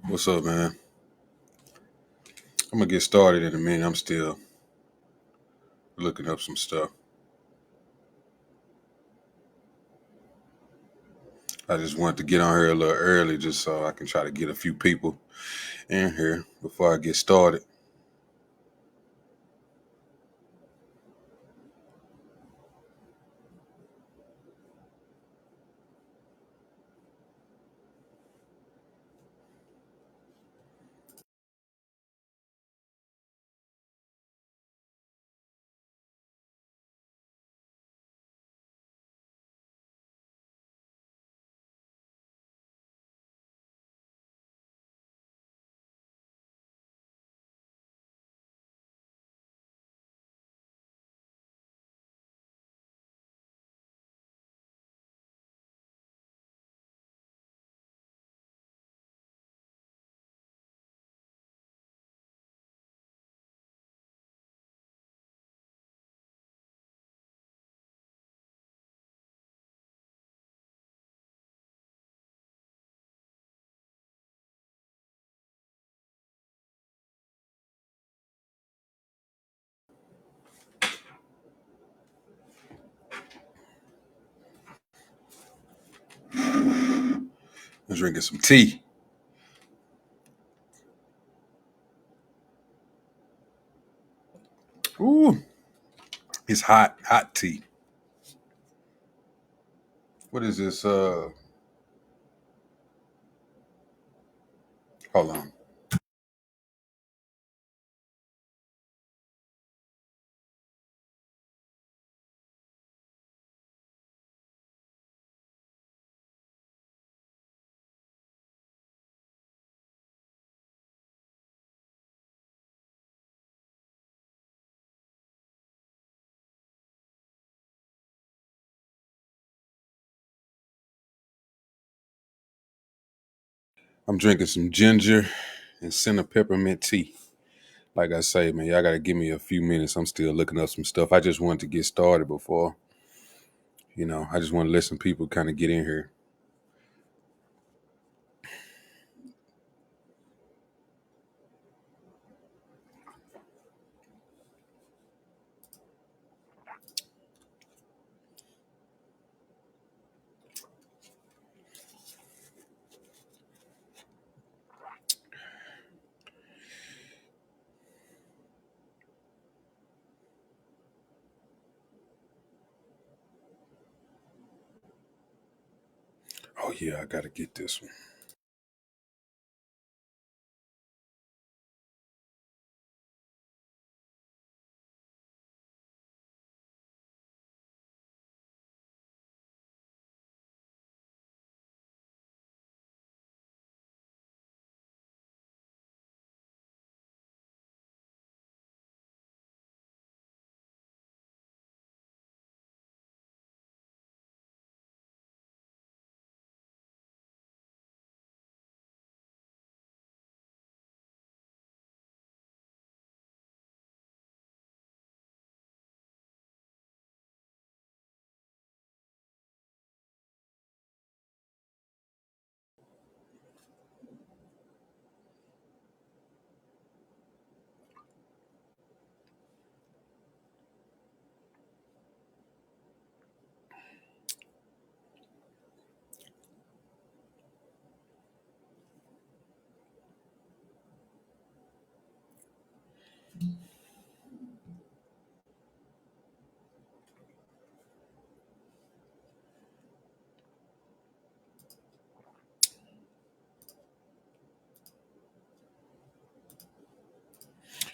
What's up, man? I'm gonna get started in a minute. I'm still looking up some stuff. I just wanted to get on here a little early just so I can try to get a few people in here before I get started. I'm drinking some tea. Ooh, it's hot, hot tea. What is this? Hold on. I'm drinking some ginger and cinnamon peppermint tea. Like I say, man, y'all gotta give me a few minutes. I'm still looking up some stuff. I just wanted to get started before, I just want to let some people kind of get in here. Oh yeah, I gotta get this one.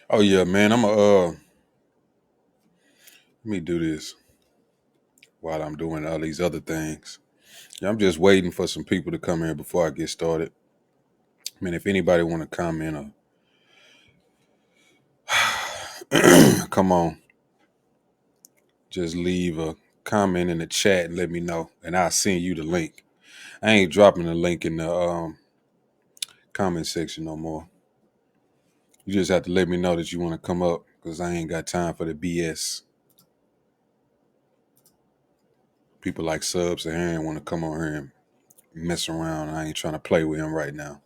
Oh yeah, man. Let me do this while I'm doing all these other things. Yeah, I'm just waiting for some people to come in before I get started. I mean, if anybody want to comment or come on, just leave a comment in the chat and let me know, and I'll send you the link. I ain't dropping the link in the comment section no more. You just have to let me know that you want to come up because I ain't got time for the BS. People like Subs and Aaron want to come on here and mess around. I ain't trying to play with him right now.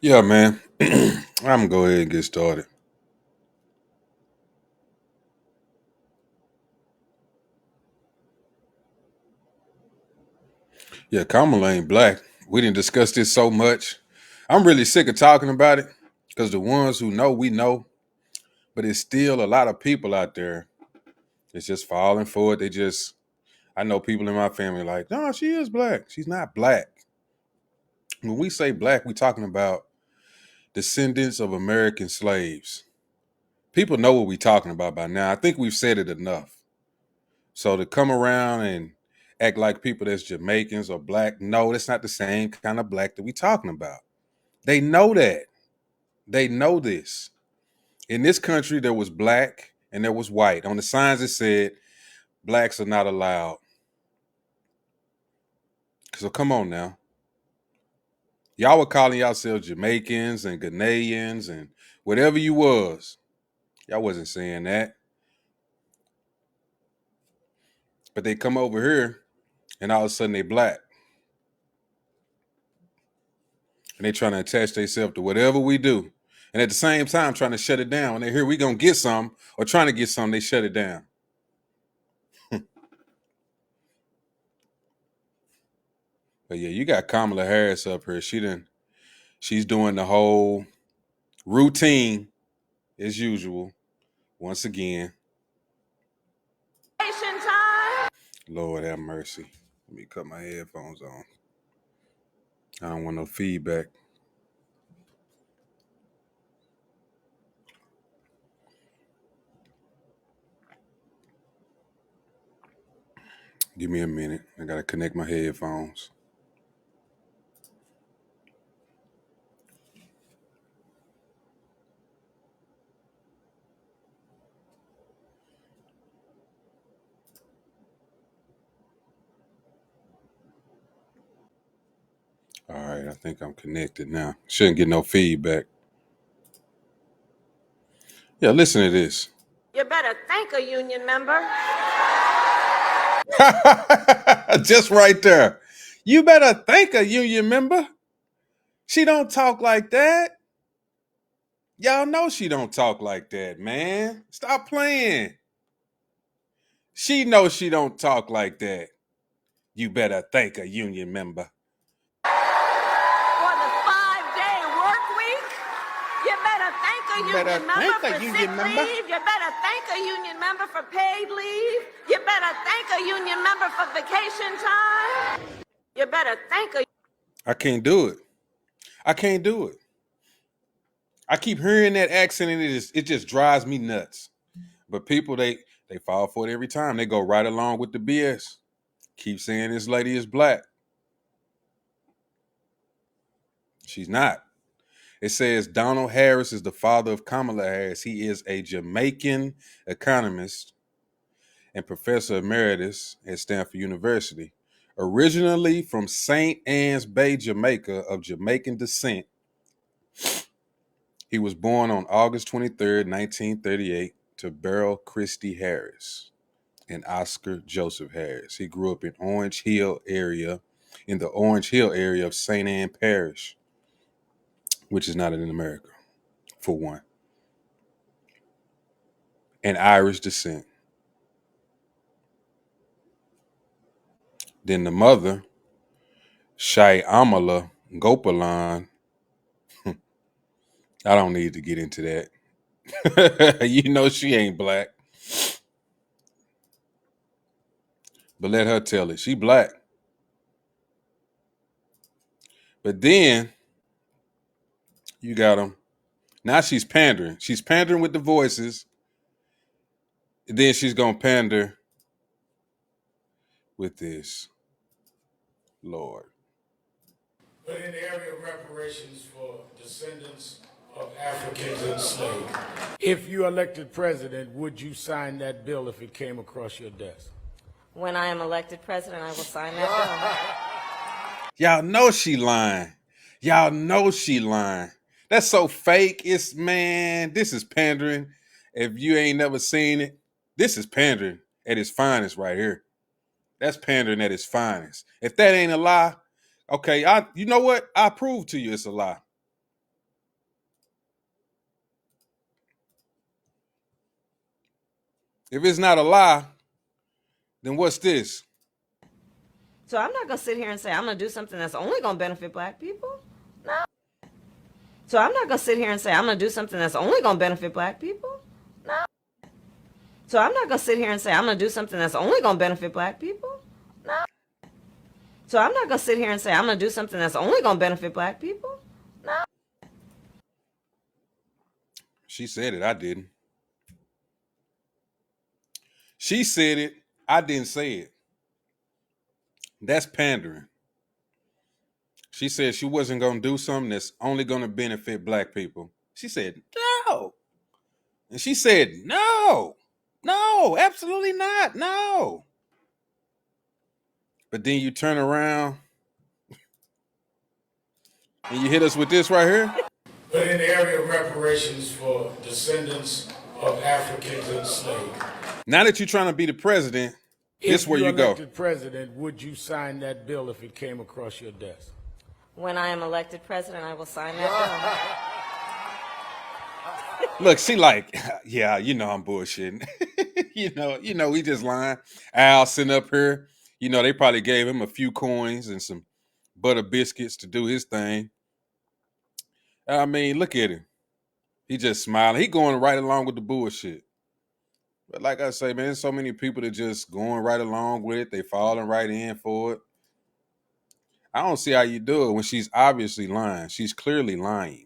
Yeah, man. I'm gonna go ahead and get started. Yeah, Kamala ain't black. We didn't discuss this so much. I'm really sick of talking about it because the ones who know, we know, but it's still a lot of people out there that's just falling for it. I know people in my family like, no, she is black. She's not black. When we say black, we talking about descendants of American slaves. People know what we talking about by now. I think we've said it enough. So to come around and act like people that's Jamaicans or black, no, that's not the same kind of black that we talking about. They know that. They know this. In this country, there was black and there was white. On the signs, it said blacks are not allowed. So come on now. Y'all were calling yourselves Jamaicans and Ghanaians and whatever you was. Y'all wasn't saying that. But they come over here and all of a sudden they black. And they trying to attach themselves to whatever we do. And at the same time trying to shut it down. When they hear we gonna get some or trying to get some, they shut it down. But yeah, you got Kamala Harris up here. She's doing the whole routine as usual. Once again. Lord have mercy. Let me cut my headphones on. I don't want no feedback. Give me a minute. I gotta connect my headphones. All right, I think I'm connected now. Shouldn't get no feedback. Yeah, listen to this. You better thank a union member. Just right there. You better thank a union member. She don't talk like that. Y'all know she don't talk like that, man. Stop playing. She knows she don't talk like that. You better thank a union member. For the 5-day work week, you better thank a union member for sick leave. You better thank a union member for paid leave. You better thank a union member for vacation time. You better thank a I can't do it. I can't do it. I keep hearing that accent and it just drives me nuts. But people they fall for it every time. They go right along with the BS. Keep saying this lady is black. She's not. It says Donald Harris is the father of Kamala Harris. He is a Jamaican economist and professor emeritus at Stanford University. Originally from St. Ann's Bay, Jamaica, of Jamaican descent, he was born on August 23rd, 1938, to Beryl Christie Harris and Oscar Joseph Harris. He grew up in the Orange Hill area of St. Ann Parish, which is not in America, for one, and Irish descent. Then the mother, Shyamala Gopalan, I don't need to get into that. You know she ain't black. But let her tell it. She black. But then you got them. Now she's pandering. She's pandering with the voices. And then she's going to pander with this. Lord. But in the area of reparations for descendants of Africans enslaved. If you elected president, would you sign that bill if it came across your desk? When I am elected president, I will sign that Y'all know she lying. Y'all know she lying. That's so fake. This is pandering. If you ain't never seen it, this is pandering at its finest right here. That's pandering at its finest. If that ain't a lie, okay, you know what? I prove to you it's a lie. If it's not a lie, then what's this? So I'm not going to sit here and say I'm going to do something that's only going to benefit black people. No. So I'm not going to sit here and say I'm going to do something that's only going to benefit black people. No. So I'm not going to sit here and say I'm going to do something that's only going to benefit black people. No. So I'm not going to sit here and say I'm going to do something that's only going to benefit black people. No. She said it, I didn't. She said it, I didn't say it. That's pandering. She said she wasn't going to do something that's only going to benefit black people. She said, no. And she said, no, absolutely not, no. But then you turn around and you hit us with this right here. But in the area of reparations for descendants of Africans enslaved. Now that you're trying to be the president, this is where you go. If you elected president, would you sign that bill if it came across your desk? When I am elected president, I will sign that bill. Look, she like, yeah, you know I'm bullshitting. you know, we just lying. Al sitting up here, you know, they probably gave him a few coins and some butter biscuits to do his thing. I mean, look at him. He just smiling. He going right along with the bullshit. But like I say, man, there's so many people that just going right along with it. They falling right in for it. I don't see how you do it when she's obviously lying. She's clearly lying.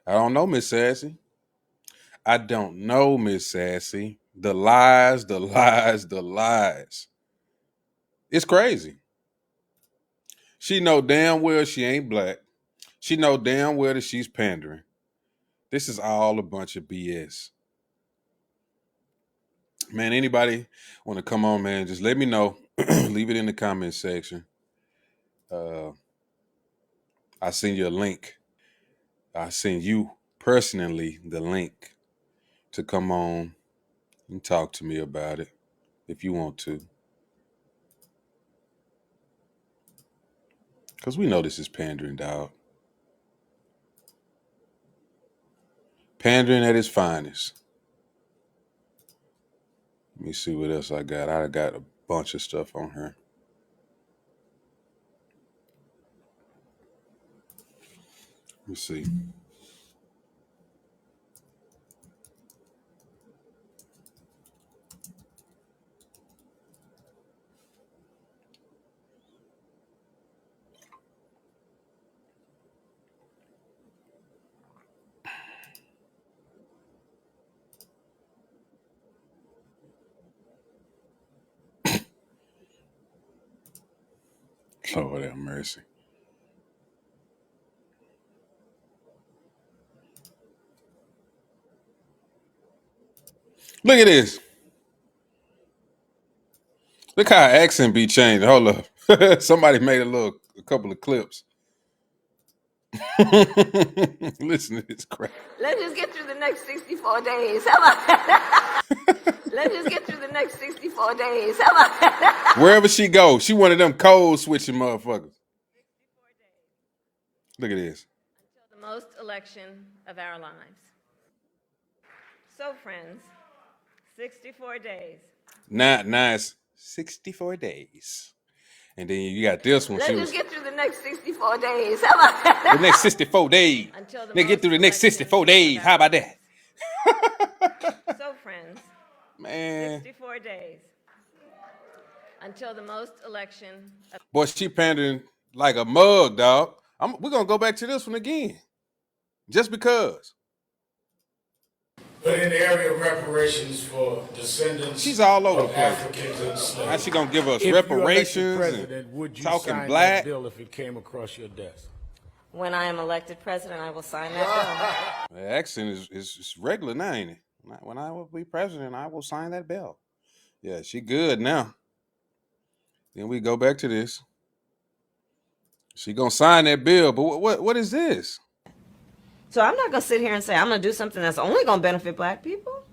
I don't know, Miss Sassy. I don't know, Miss Sassy. The lies, the lies, the lies. It's crazy. She know damn well she ain't black. She know damn well that she's pandering. This is all a bunch of BS. Man, anybody want to come on, man, just let me know. Leave it in the comment section. I send you a link. I send you personally the link to come on and talk to me about it if you want to. Because we know this is pandering, dog. Pandering at its finest. Let me see what else I got. I got a bunch of stuff on her. Let me see. Lord have mercy. Look at this. Look how accent be changing. Hold up. Somebody made a couple of clips. Listen to this crap. Let's just get through the next 64 days. How about that? Let's just get through the next 64 days. How about that? Wherever she goes, she one of them code switching motherfuckers. 64 days. Look at this. Until the most election of our lives. So, friends, 64 days. Now it's 64 days. And then you got this one. Let's just get through the next 64 days. How about that? The next 64 days. Let's get through the next 64 days. How about that? So, friends, man, 64 days until the most election. Boy, she pandering like a mug, dog. We're going to go back to this one again. Just because. But in the area of reparations for descendants she's all over the place. Africans enslaved. Now she gonna give us if reparations president, would you talking sign black. That bill if it came across your desk? When I am elected president, I will sign that bill. The accent is regular now, ain't it? When I will be president, I will sign that bill. Yeah, she good now. Then we go back to this. She gonna sign that bill, but what is this? So I'm not going to sit here and say I'm going to do something that's only going to benefit black people.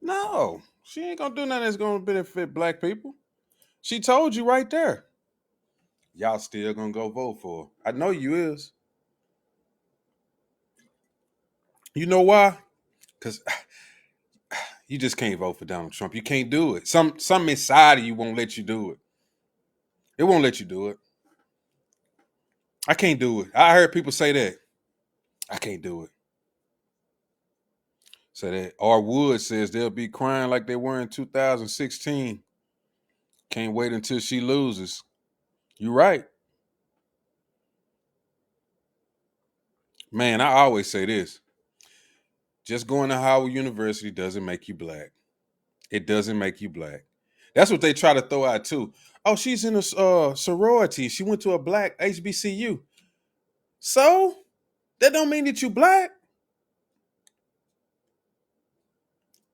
No, she ain't gonna do nothing that's gonna benefit black people. She told you right there. Y'all still gonna go vote for her. I know you is. You know why? because you just can't vote for Donald Trump. You can't do it. Some inside of you won't let you do it. It won't let you do it. I can't do it. I heard people say that. I can't do it. So that R. Wood says they'll be crying like they were in 2016. Can't wait until she loses. You're right. Man, I always say this. Just going to Howard University doesn't make you black. It doesn't make you black. That's what they try to throw out too. Oh, she's in a sorority. She went to a black HBCU. So that don't mean that you black.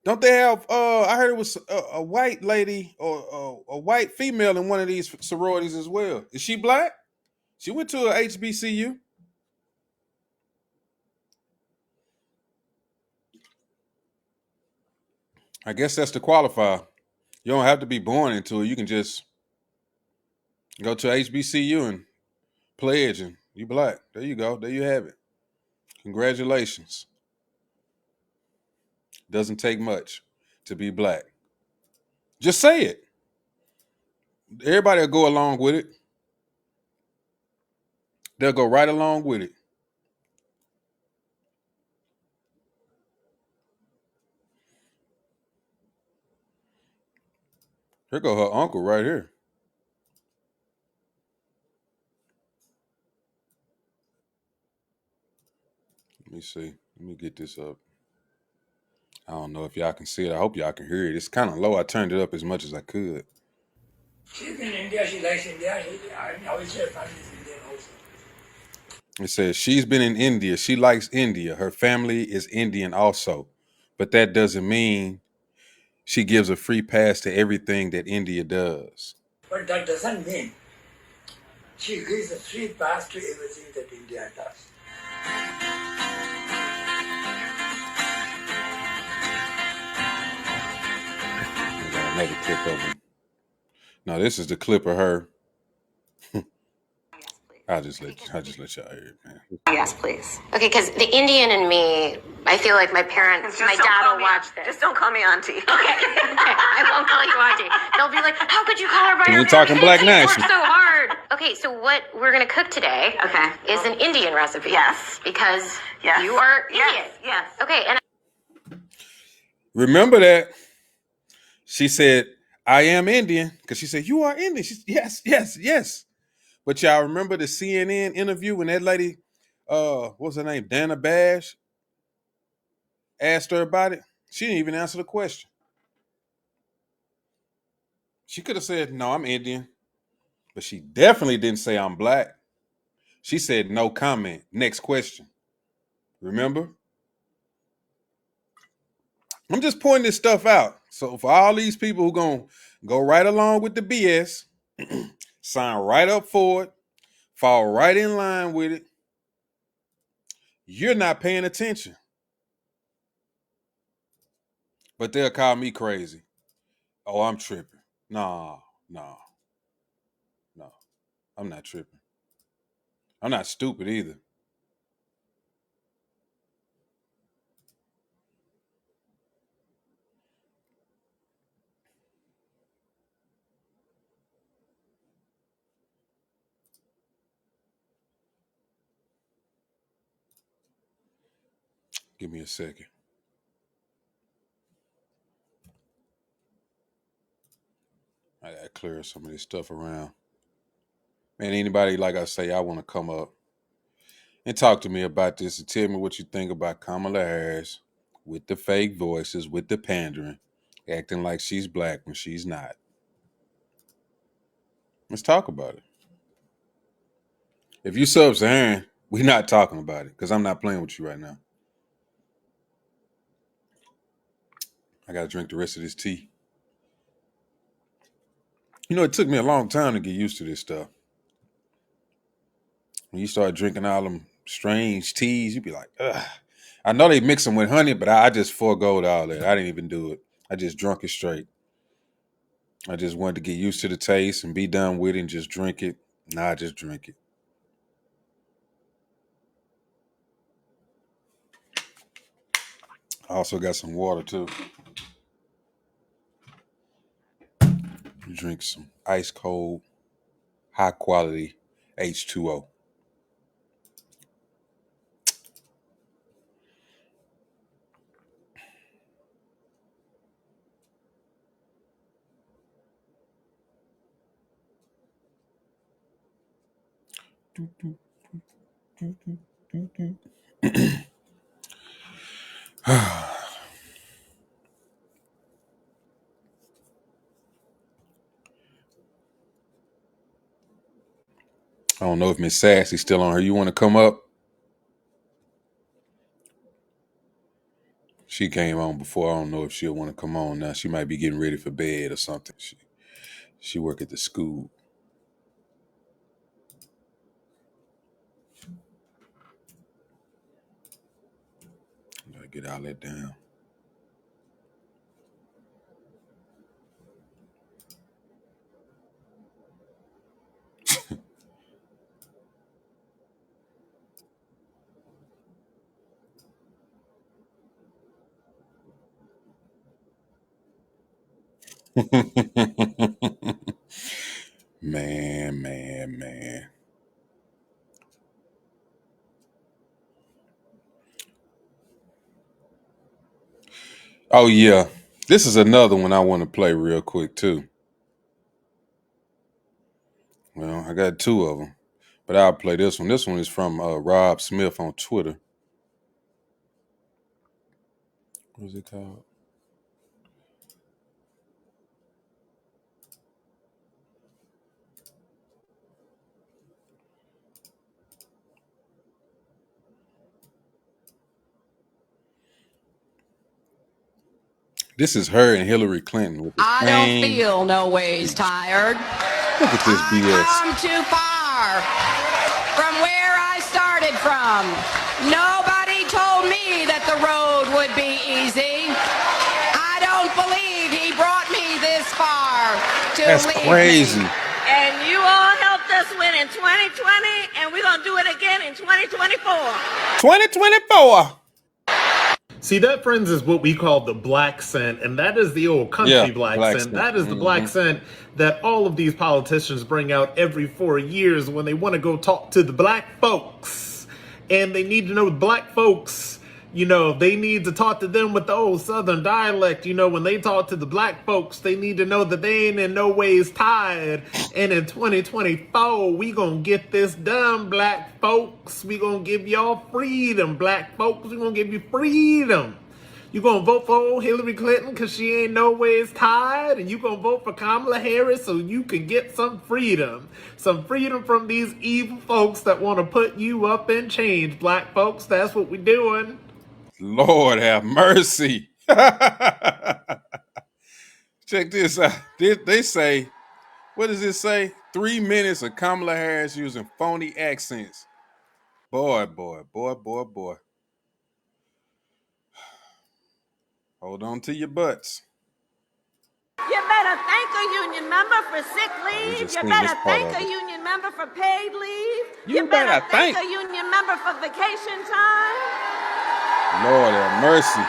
Don't they have? I heard it was a white lady or a white female in one of these sororities as well. Is she black? She went to a HBCU. I guess that's the qualifier. You don't have to be born into it. You can just go to HBCU and pledge, and you black. There you go. There you have it. Congratulations. Doesn't take much to be black. Just say it. Everybody will go along with it. They'll go right along with it. Here go her uncle right here. Let me see. Let me get this up. I don't know if y'all can see it. I hope y'all can hear it. It's kind of low. I turned it up as much as I could. She's in India. She likes India. I always her family is Indian also. It says she's been in India. She likes India. Her family is Indian also. But that doesn't mean she gives a free pass to everything that India does. But that doesn't mean she gives a free pass to everything that India does. I got another clip of her. No, this is the clip of her. I'll just let y'all hear it, man. Yes, please. Okay, because the Indian in me, I feel like my parents, my dad will watch this. Just don't call me auntie. Okay. I won't call you auntie. They'll be like, how could you call her by her We're talking Black You Nation. work so hard. Okay, so what we're going to cook today is an Indian recipe. Yes. Because you are Indian. Yes. Okay, and Remember that she said, I am Indian, because she said, you are Indian. She said, yes. But y'all remember the CNN interview when that lady, what's her name, Dana Bash, asked her about it? She didn't even answer the question. She could have said, no, I'm Indian. But she definitely didn't say I'm black. She said, no comment. Next question. Remember? I'm just pointing this stuff out. So for all these people who going to go right along with the BS, sign right up for it, fall right in line with it, you're not paying attention. But they'll call me crazy. Oh, I'm tripping. No. I'm not tripping. I'm not stupid either. Give me a second. I gotta clear some of this stuff around. Man, anybody, like I say, I want to come up and talk to me about this and tell me what you think about Kamala Harris with the fake voices, with the pandering, acting like she's black when she's not. Let's talk about it. If you sub-Saharan, we're not talking about it because I'm not playing with you right now. I gotta drink the rest of this tea. You know, it took me a long time to get used to this stuff. When you start drinking all them strange teas, you be like, ugh. I know they mix them with honey, but I just foregoed all that. I didn't even do it. I just drunk it straight. I just wanted to get used to the taste and be done with it and just drink it. Nah, I just drink it. I also got some water too. Drink some ice cold, high quality H2O. I don't know if Miss Sassy's still on her. You want to come up? She came on before. I don't know if she'll want to come on now. She might be getting ready for bed or something. She work at the school. Gotta get all that down. Man. Oh yeah. This is another one I want to play real quick too. Well, I got two of them, but I'll play this one. This one is from Rob Smith on Twitter. What is it called? This is her and Hillary Clinton with the I don't same. feel no ways tired. Look at this I BS. come too far from where I started from. Nobody told me that the road would be easy. I don't believe he brought me this far to That's leave crazy. me. And you all helped us win in 2020, and we're going to do it again in 2024. 2024. See, that, friends, is what we call the black scent, and that is the old country black scent. scent. That is the black scent that all of these politicians bring out every 4 years when they want to go talk to the black folks. And they need to know the black folks, they need to talk to them with the old southern dialect. When they talk to the black folks, they need to know that they ain't in no ways tired. And in 2024, we gonna get this done, black folks. We gonna give y'all freedom, black folks. We gonna give you freedom. You gonna vote for old Hillary Clinton because she ain't no ways tired, and you gonna vote for Kamala Harris so you can get some freedom. Some freedom from these evil folks that want to put you up in chains, black folks. That's what we doing. Lord have mercy. Check this out. They say, what does it say? 3 minutes of Kamala Harris using phony accents. Boy. Hold on to your butts. You better thank a union member for sick We leave. just You seen better this part thank of a it. union member for paid leave. You better better thank thank. a union member for vacation time. Lord have mercy.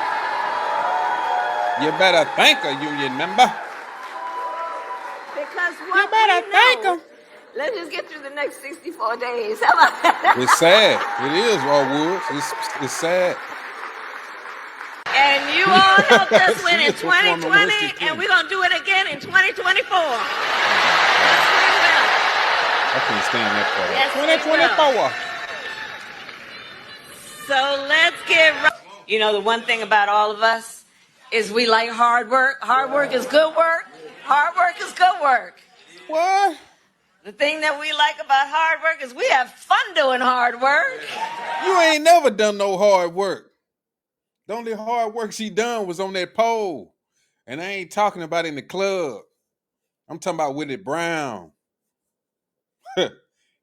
You better thank a union member. Because You what better we thank know, them. let's just get through the next 64 days. How about that? It's sad. It is, Raw Woods. It's sad. And you all helped us win She in is performing worse than 2020, and Clinton. we're going to do it again in 2024. Yes, I can't stand that part. Yes, we will. 2024. So let's get right. You know, the one thing about all of us is we like hard work. Hard work is good work. Hard work is good work. What? The thing that we like about hard work is we have fun doing hard work. You ain't never done no hard work. The only hard work she done was on that pole. And I ain't talking about in the club. I'm talking about Willie Brown.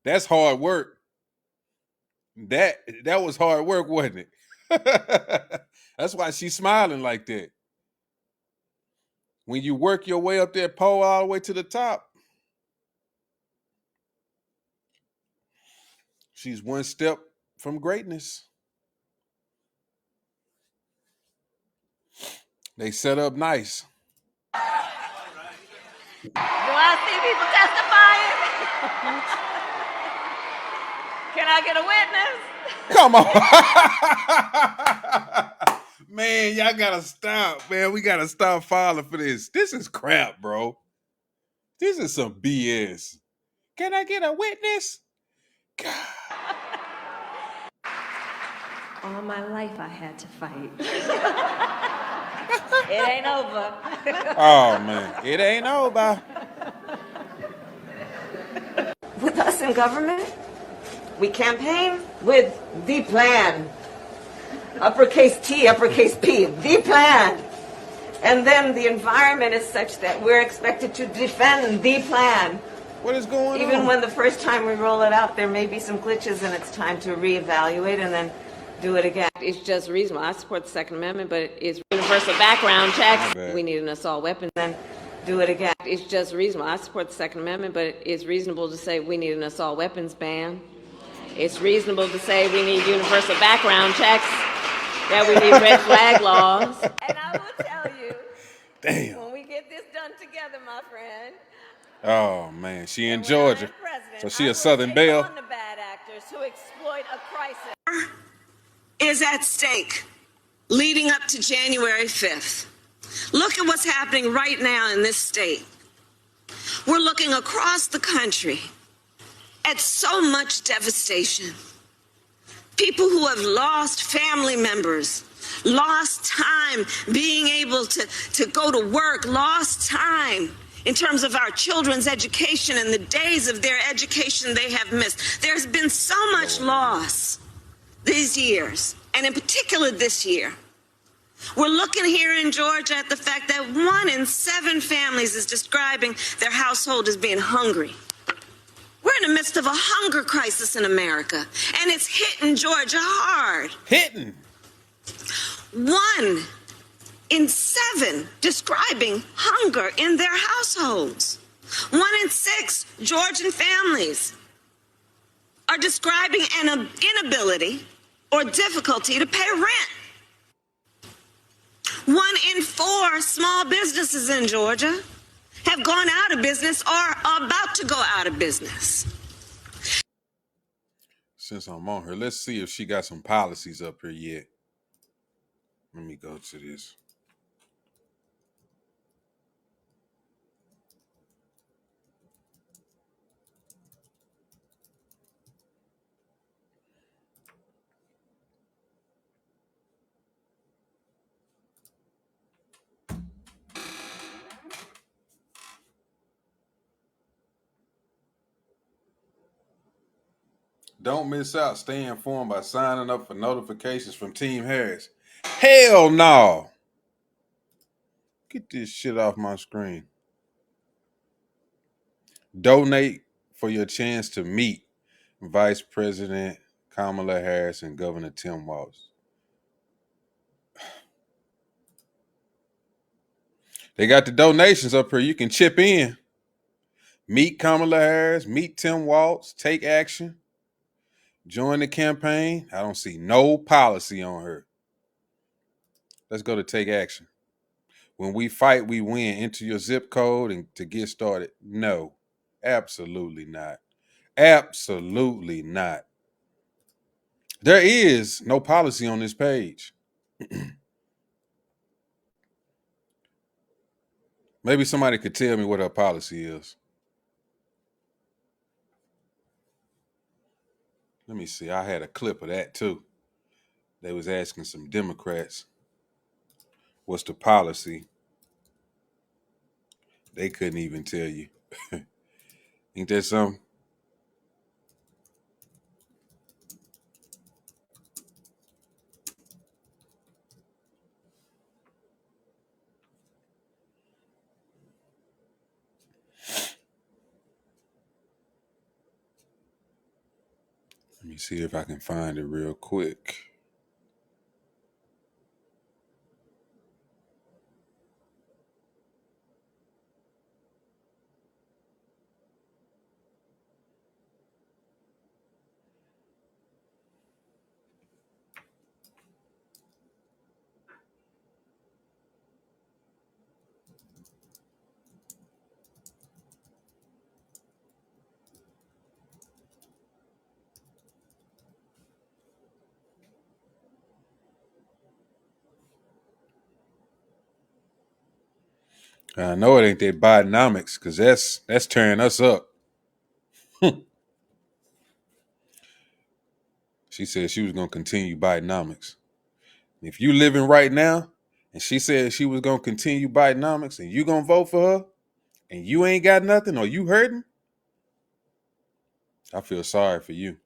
That's hard work. That was hard work, wasn't it? That's why she's smiling like that. When you work your way up that pole all the way to the top, she's one step from greatness. They set up nice. Do I see people testifying? Can I get a witness? Come on. Man, y'all gotta stop, man. We gotta stop falling for this. This is crap, bro. This is some BS. Can I get a witness? God. All my life I had to fight. It ain't over. Oh, man. It ain't over. With us in government, we campaign with the plan. Uppercase T, uppercase P, the plan. And then the environment is such that we're expected to defend the plan. What is going on? Even when the first time we roll it out, there may be some glitches and it's time to reevaluate and then do it again. It's just reasonable. I support the Second Amendment, but it's universal background checks. We need an assault weapon, then do it again. It's just reasonable. I support the Second Amendment, but it's reasonable to say we need an assault weapons ban. It's reasonable to say we need universal background checks, that we need red flag laws. And I will tell you, damn, when we get this done together, my friend. Oh, man. She in Georgia. So she a Southern Belle. On the bad actors who exploit a crisis is at stake leading up to January 5th. Look at what's happening right now in this state. We're looking across the country at so much devastation. People who have lost family members, lost time being able to go to work, lost time in terms of our children's education and the days of their education they have missed. There's been so much loss these years, and in particular this year. We're looking here in Georgia at the fact that 1 in 7 families is describing their household as being hungry. We're in the midst of a hunger crisis in America, and it's hitting Georgia hard. Hitting. 1 in 7 describing hunger in their households. 1 in 6 Georgian families are describing an inability or difficulty to pay rent. 1 in 4 small businesses in Georgia have gone out of business or are about to go out of business. Since I'm on her, let's see if she got some policies up here yet. Let me go to this. Don't miss out. Stay informed by signing up for notifications from Team Harris. Hell no. Get this shit off my screen. Donate for your chance to meet Vice President Kamala Harris and Governor Tim Walz. They got the donations up here. You can chip in. Meet Kamala Harris, meet Tim Walz, take action. Join the campaign. I don't see no policy on her. Let's go to take action. When we fight, we win. Enter your zip code and to get started. No, absolutely not. Absolutely not. There is no policy on this page. Maybe somebody could tell me what her policy is. Let me see. I had a clip of that too. They was asking some Democrats, what's the policy? They couldn't even tell you. Ain't that something? Let me see if I can find it real quick. I know it ain't that Bidenomics, because that's tearing us up. She said she was going to continue Bidenomics. If you living right now, and she said she was going to continue Bidenomics, and you going to vote for her, and you ain't got nothing, or you hurting, I feel sorry for you.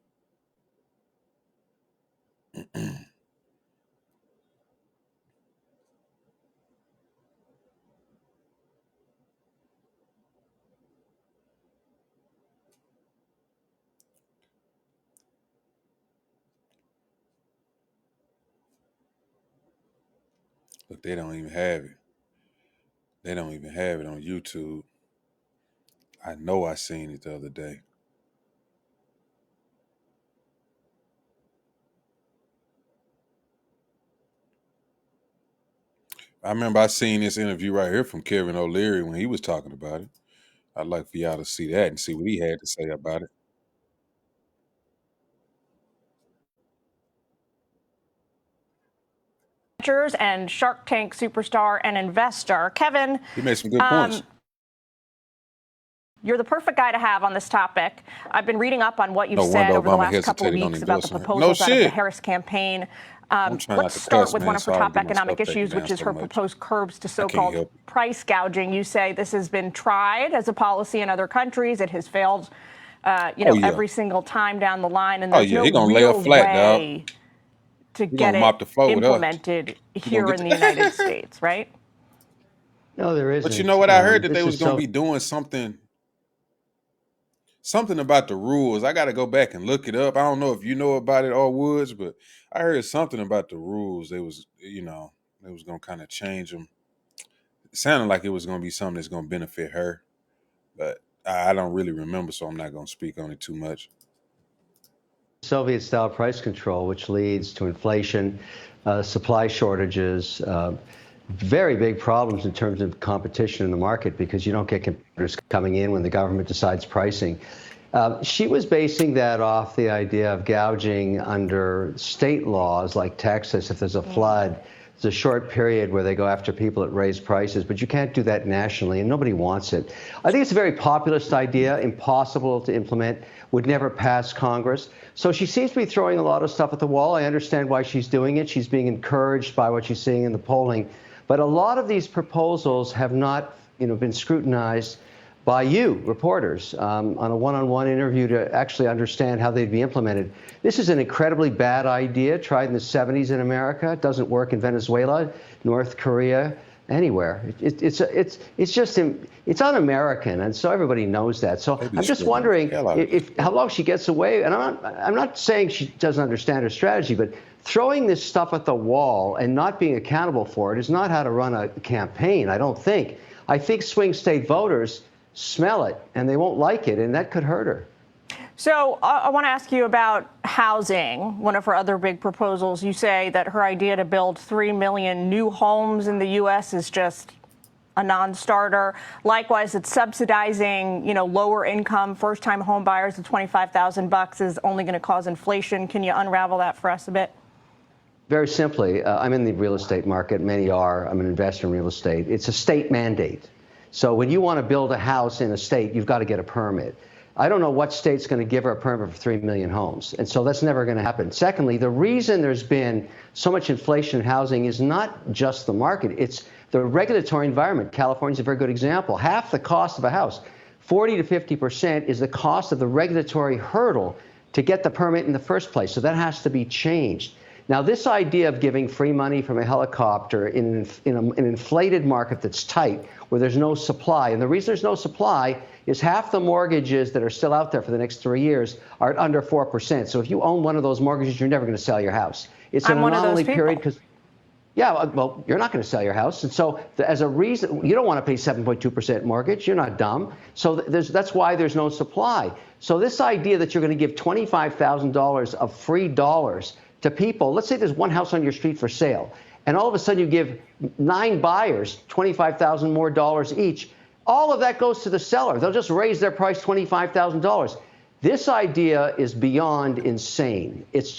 Look, they don't even have it. They don't even have it on YouTube. I know I seen it the other day. I remember I seen this interview right here from Kevin O'Leary when he was talking about it. I'd like for y'all to see that and see what he had to say about it. And Shark Tank superstar and investor. Kevin, He made some good points. You're the perfect guy to have on this topic. I've been reading up on what you've No said wonder over the Obama last couple of hesitated on weeks about the endorsing her. proposals No out of the shit. Harris campaign. I'm trying not Let's to start cuss, with man, one of her so I top can get my economic stuff taken issues, down which is so her much. proposed curbs to I can't so-called help it. price gouging. You say this has been tried as a policy in other countries. It has failed, Oh yeah. every single time down the line, and Oh there's yeah. no He gonna lay her real flat, dog. way to He get gonna it mop the floor with her. implemented He gonna here get in the United States, right? No, there But you know isn't. what? I heard that they This was is gonna so. be doing something about the rules. I got to go back and look it up. I don't know if you know about it or Woods, but I heard something about the rules. They was going to kind of change them. It sounded like it was going to be something that's going to benefit her, but I don't really remember, so I'm not going to speak on it too much. Soviet-style price control, which leads to inflation, supply shortages, very big problems in terms of competition in the market because you don't get competitors coming in when the government decides pricing. She was basing that off the idea of gouging under state laws like Texas. If there's a flood, there's a short period where they go after people that raise prices, but you can't do that nationally, and nobody wants it. I think it's a very populist idea, impossible to implement, would never pass Congress. So she seems to be throwing a lot of stuff at the wall. I understand why she's doing it. She's being encouraged by what she's seeing in the polling. But a lot of these proposals have not, been scrutinized by you, reporters, on a one-on-one interview to actually understand how they'd be implemented. This is an incredibly bad idea, tried in the 70s in America. It doesn't work in Venezuela, North Korea, anywhere. It's un-American, and so everybody knows that. So I'm just wondering how long she gets away. And I'm not saying she doesn't understand her strategy, but throwing this stuff at the wall and not being accountable for it is not how to run a campaign, I don't think. I think swing state voters smell it and they won't like it, and that could hurt her. So I want to ask you about housing. One of her other big proposals, you say that her idea to build 3 million new homes in the U.S. is just a non-starter. Likewise, it's subsidizing, lower income first-time home buyers. The $25,000 is only going to cause inflation. Can you unravel that for us a bit? Very simply, I'm in the real estate market. Many are. I'm an investor in real estate. It's a state mandate. So when you want to build a house in a state, you've got to get a permit. I don't know what state's going to give her a permit for 3 million homes. And so that's never going to happen. Secondly, the reason there's been so much inflation in housing is not just the market. It's the regulatory environment. California's a very good example. Half the cost of a house, 40 to 50%, is the cost of the regulatory hurdle to get the permit in the first place. So that has to be changed. Now, this idea of giving free money from a helicopter in an inflated market that's tight, where there's no supply, and the reason there's no supply is half the mortgages that are still out there for the next 3 years are at under 4%. So if you own one of those mortgages, you're never going to sell your house. It's an anomaly period because, well, you're not going to sell your house. And so as a reason, you don't want to pay 7.2% mortgage. You're not dumb. So that's why there's no supply. So this idea that you're going to give $25,000 of free dollars to people, let's say there's one house on your street for sale, and all of a sudden you give 9 buyers $25,000 more each. All of that goes to the seller. They'll just raise their price $25,000. This idea is beyond insane. It's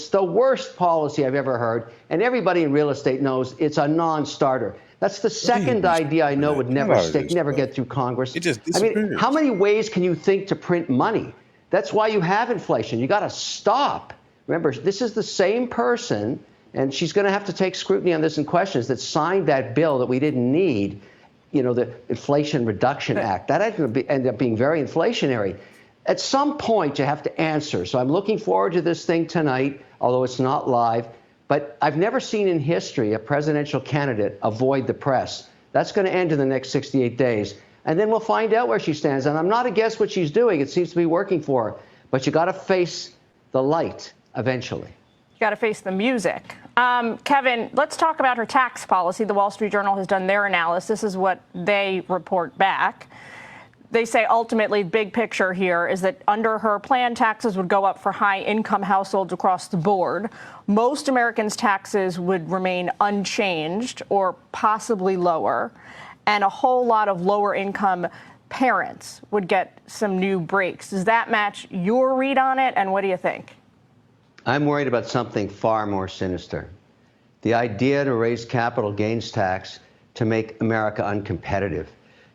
the worst policy I've ever heard, and everybody in real estate knows it's a non-starter. That's the second idea I know would never stick, never get through Congress. It just I mean, disappears. how many ways can you think to print money? That's why you have inflation. You got to stop. Remember, this is the same person, and she's going to have to take scrutiny on this and questions, that signed that bill that we didn't need, you know, the Inflation Reduction Act. That ended up being very inflationary. At some point, you have to answer. So I'm looking forward to this thing tonight, although it's not live. But I've never seen in history a presidential candidate avoid the press. That's going to end in the next 68 days. And then we'll find out where she stands. And I'm not against what she's doing. It seems to be working for her. But you got to face the light eventually. You got to face the music. Kevin, let's talk about her tax policy. The Wall Street Journal has done their analysis. This is what they report back. They say ultimately, big picture here is that under her plan, taxes would go up for high-income households across the board. Most Americans' taxes would remain unchanged or possibly lower, and a whole lot of lower-income parents would get some new breaks. Does that match your read on it, and what do you think? I'm worried about something far more sinister. The idea to raise capital gains tax to make America uncompetitive.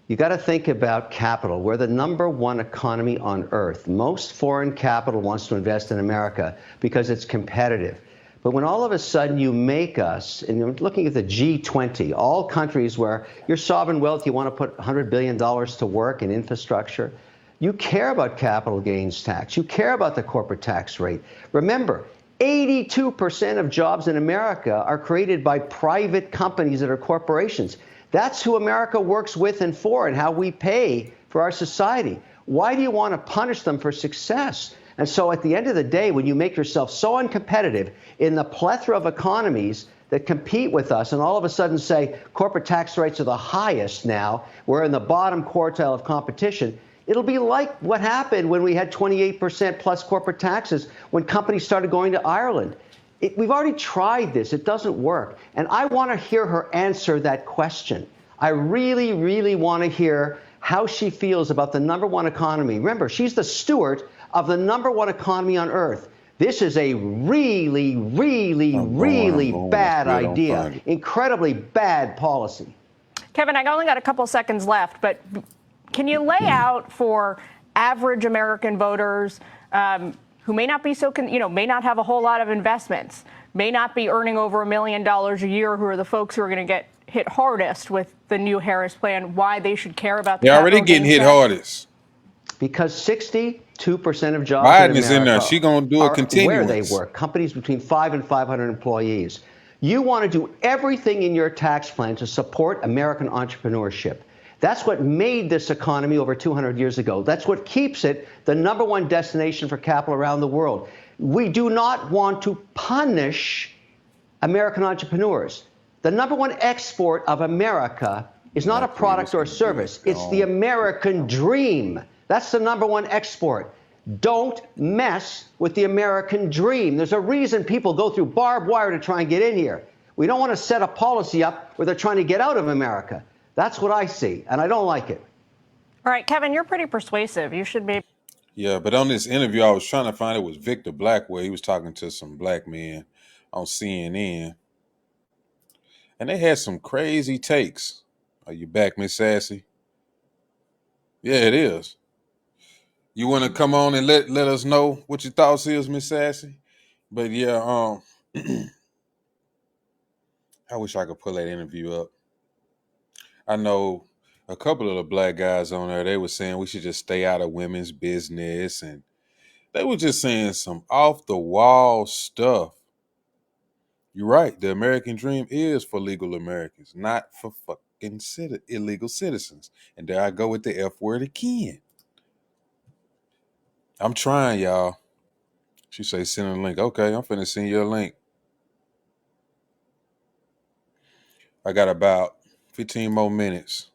You got to think about capital. We're the #1 economy on earth. Most foreign capital wants to invest in America because it's competitive. But when all of a sudden you make us, and you're looking at the G20, all countries where your sovereign wealth, you want to put $100 billion to work in infrastructure, you care about capital gains tax. You care about the corporate tax rate. Remember, 82% of jobs in America are created by private companies that are corporations. That's who America works with and for, and how we pay for our society. Why do you want to punish them for success? And so at the end of the day, when you make yourself so uncompetitive in the plethora of economies that compete with us, and all of a sudden say corporate tax rates are the highest now, we're in the bottom quartile of competition, it'll be like what happened when we had 28% plus corporate taxes when companies started going to Ireland. We've already tried this. It doesn't work. And I want to hear her answer that question. I really, really want to hear how she feels about the #1 economy. Remember, she's the steward of the #1 economy on earth. This is a really, really, really bad idea. Incredibly bad policy. Kevin, I only got a couple seconds left, but can you lay out for average American voters who may not be may not have a whole lot of investments, may not be earning over $1 million a year, who are the folks who are going to get hit hardest with the new Harris plan, why they should care about the They're already getting hit hardest. Because 62% of jobs Biden in is in there. America She gonna do a are where they continuance. work. Companies between 5 and 500 employees. You want to do everything in your tax plan to support American entrepreneurship. That's what made this economy over 200 years ago. That's what keeps it the #1 destination for capital around the world. We do not want to punish American entrepreneurs. The #1 export of America is not a product or a service. It's the American dream. That's the #1 export. Don't mess with the American dream. There's a reason people go through barbed wire to try and get in here. We don't want to set a policy up where they're trying to get out of America. That's what I see, and I don't like it. All right, Kevin, you're pretty persuasive. You should be. Yeah, but on this interview, I was trying to find it was Victor Blackwell. He was talking to some black men on CNN, and they had some crazy takes. Are you back, Miss Sassy? Yeah, it is. You want to come on and let us know what your thoughts is, Miss Sassy? But yeah, I wish I could pull that interview up. I know a couple of the black guys on there, they were saying we should just stay out of women's business, and they were just saying some off the wall stuff. You're right. The American dream is for legal Americans, not for fucking illegal citizens. And there I go with the F word again. I'm trying, y'all. She say send a link. Okay, I'm finna send you a link. I got about 15 more minutes.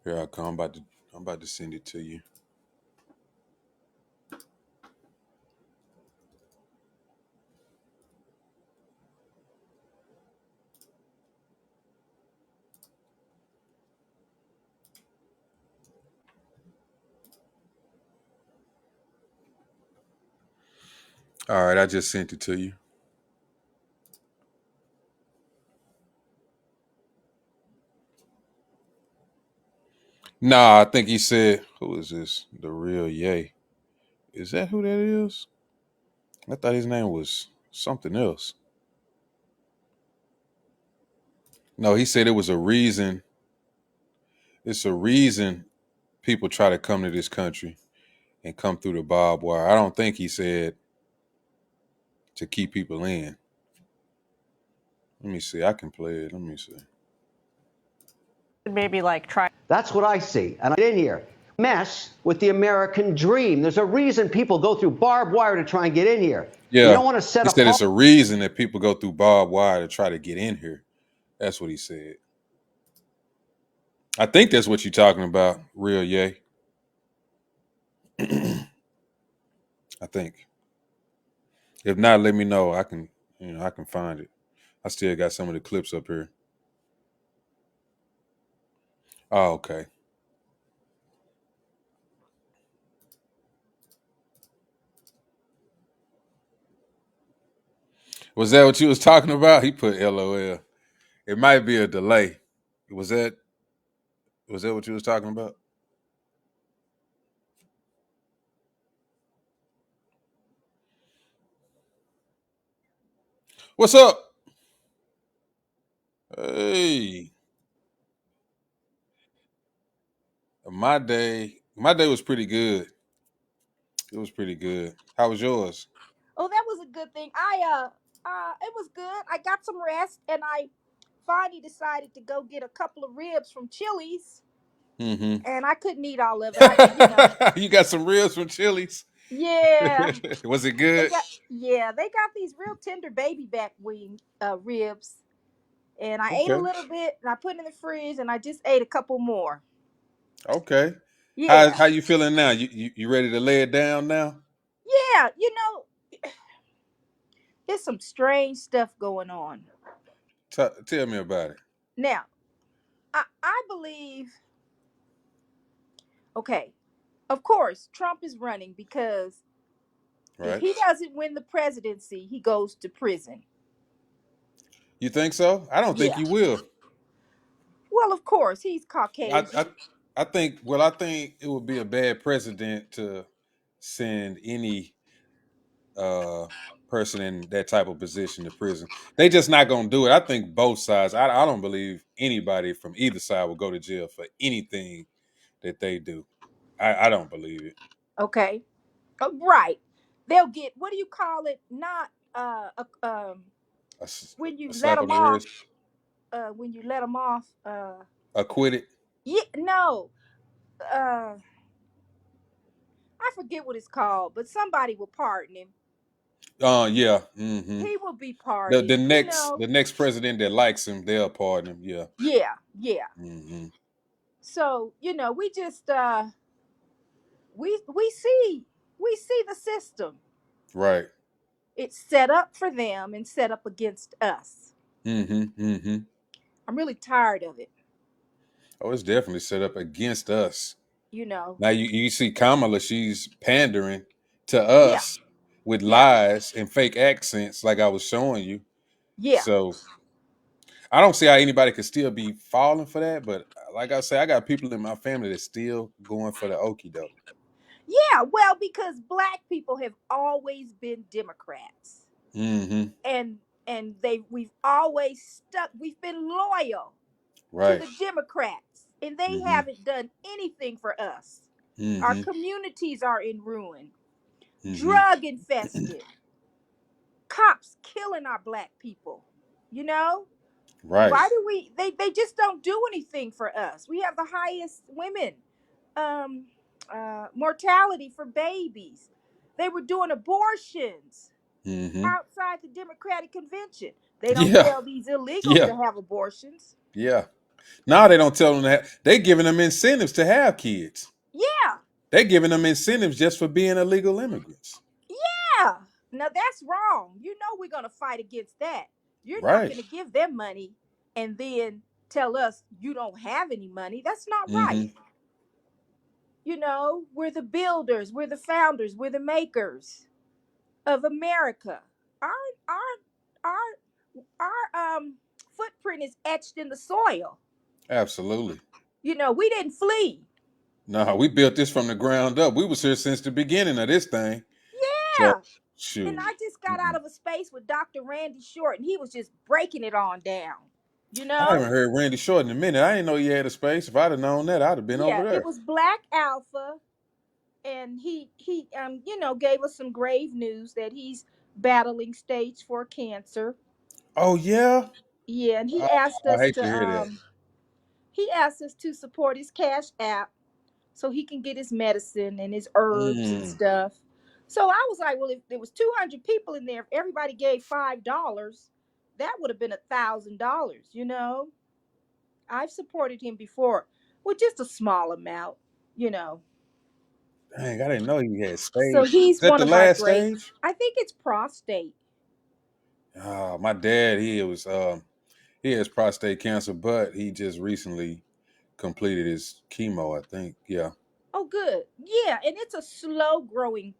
Here I come. I'm about to send it to you. All right, I just sent it to you. Nah, I think he said, "Who is this? The real Yay? Is that who that is?" I thought his name was something else. No, he said it was a reason. It's a reason people try to come to this country and come through the barbed wire. I don't think he said to keep people in. Let me see. I can play it. Let me see. Maybe like try. That's what I see. And I get in here. Mess with the American dream. There's a reason people go through barbed wire to try and get in here. You Yeah, don't want to set he up said all. it's a reason that people go through barbed wire to try to get in here. That's what he said. I think that's what you're talking about, real Yay. I think. If not, let me know. I can, I can find it. I still got some of the clips up here. Oh, okay. Was that what you was talking about? He put LOL. It might be a delay. Was that what you was talking about? What's up? Hey. My day was pretty good. It was pretty good. How was yours? Oh, that was a good thing. It was good. I got some rest, and I finally decided to go get a couple of ribs from Chili's, Mm-hmm. and I couldn't eat all of it. You got some ribs from Chili's? Yeah, Was it good? they got these real tender baby back wing ribs, and I ate a Okay. little bit, and I put it in the fridge, and I just ate a couple more. Okay. How Yeah, how you feeling now? You ready to lay it down now? yeah. There's some strange stuff going on Tell me about it. now. I believe. Okay, of course, Trump is running because if Right? he doesn't win the presidency, he goes to prison. You think so? I don't think Yeah. you will. Well, of course, he's I Caucasian. I, I think it would be a bad precedent to send any uh person in that type of position to prison. They just not gonna do it. I think both sides. I don't believe anybody from either side will go to jail for anything that they do. I don't believe it. Okay. Right. They'll get, what do you call it? Not A, s- when a you let slap on them the off. wrist, When you let them off. acquitted. Yeah. No. Uh, I forget what it's called, but somebody will pardon him. Yeah. Mm-hmm. He will be The pardoned. the next the next president that likes him, they'll pardon him. Yeah. Yeah. Yeah. Mm-hmm. So we just we see the system. Right. It's set up for them and set up against us. Mm-hmm. Mm-hmm. I'm really tired of it. Oh, it's definitely set up against us. You know. Now you see Kamala, she's pandering to Yeah. us with Yeah. lies and fake accents, like I was showing you. Yeah. So I don't see how anybody could still be falling for that. But like I say, I got people in my family that's still going for the okie doke. Yeah. Well, because black people have always been Democrats, Mm-hmm. and we've always stuck. We've been loyal to Right. the Democrats, and they Mm-hmm. haven't done anything for us. Our Mm-hmm. communities are in ruin, Mm-hmm. drug infested, cops killing our black people. You know, Right. why do they just don't do anything for us? We have the highest women um mortality for babies. They were doing abortions Mm-hmm. outside the Democratic convention. They don't Yeah. tell these illegals Yeah. to have abortions. Yeah. Now they don't tell them that. They giving them incentives to have kids. Yeah. They giving them incentives just for being illegal immigrants. Yeah. Now that's wrong. We're going to fight against that. You're not Right. going to give them money and then tell us you don't have any money. That's not right. Mm-hmm. We're the builders, we're the founders, we're the makers of America. Our our footprint is etched in the soil. Absolutely. We didn't flee. No, we built this from the ground up. We was here since the beginning of this thing. So Yeah. And shoot. I just got out Mm-mm. of a space with Dr. Randy Short, and he was just breaking it on down. You I know? haven't heard Randy Short in a minute. I didn't know he had a space. If I'd have known that, I'd have been over Yeah, it there. was Black Alpha, and he gave us some grave news that he's battling stage 4 cancer. Oh yeah. Yeah, and Oh, I hate to hear that. he asked us to support his Cash App so he can get his medicine and his herbs and Mm, stuff. So I was like, well, if there was 200 people in there, if everybody gave $5, that would have been $1,000. I've supported him before with just a small amount. You know, dang, I didn't know he had so stage. Is he's that one the of my last great. stage? I think it's prostate. Oh, my dad, he has prostate cancer, but he just recently completed his chemo, I think. Yeah. Oh, good. Yeah, and it's a slow growing